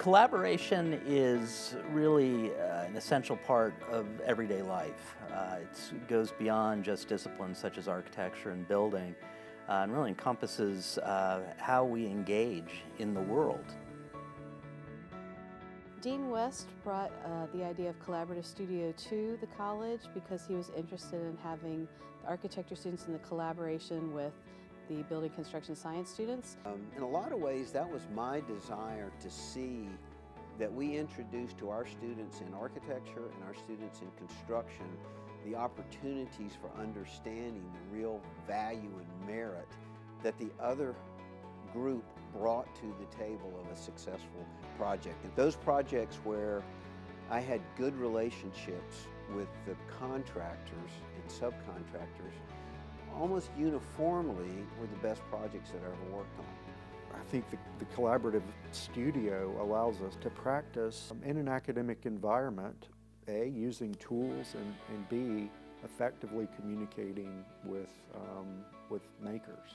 Collaboration is really an essential part of everyday life. It goes beyond just disciplines such as architecture and building, and really encompasses how we engage in the world. Dean West brought the idea of collaborative studio to the college because he was interested in having the architecture students in the collaboration with the building construction science students. In a lot of ways, that was my desire to see that we introduced to our students in architecture and our students in construction the opportunities for understanding the real value and merit that the other group brought to the table of a successful project. And those projects where I had good relationships with the contractors and subcontractors almost uniformly were the best projects that I ever worked on. I think the collaborative studio allows us to practice in an academic environment, A, using tools, and B, effectively communicating with makers.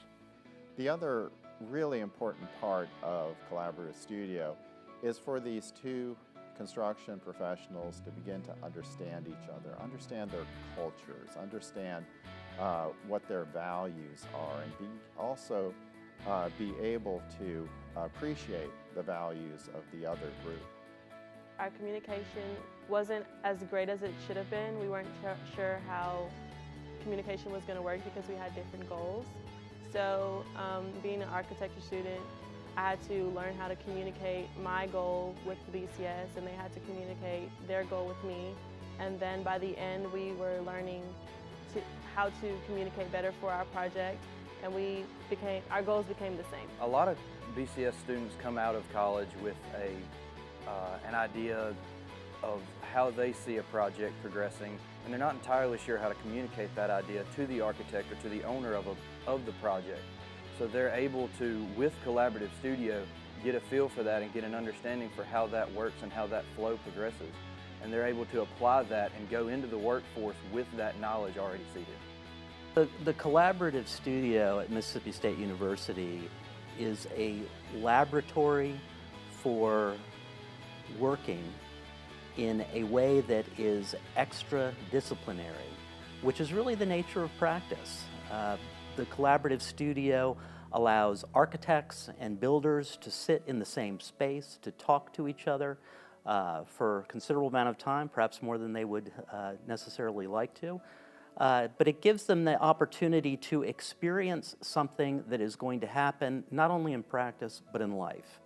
The other really important part of collaborative studio is for these two construction professionals to begin to understand each other, understand their cultures, understand what their values are, and also be able to appreciate the values of the other group. Our communication wasn't as great as it should have been. We weren't sure how communication was going to work because we had different goals. So being an architecture student, I had to learn how to communicate my goal with the BCS, and they had to communicate their goal with me. And then by the end, we were learning how to communicate better for our project, and our goals became the same. A lot of BCS students come out of college with an idea of how they see a project progressing, and they're not entirely sure how to communicate that idea to the architect or to the owner of the project. So they're able to, with Collaborative Studio, get a feel for that and get an understanding for how that works and how that flow progresses. And they're able to apply that and go into the workforce with that knowledge already seated. The Collaborative Studio at Mississippi State University is a laboratory for working in a way that is extra-disciplinary, which is really the nature of practice. The Collaborative Studio allows architects and builders to sit in the same space, to talk to each other for a considerable amount of time, perhaps more than they would necessarily like to. But it gives them the opportunity to experience something that is going to happen not only in practice, but in life.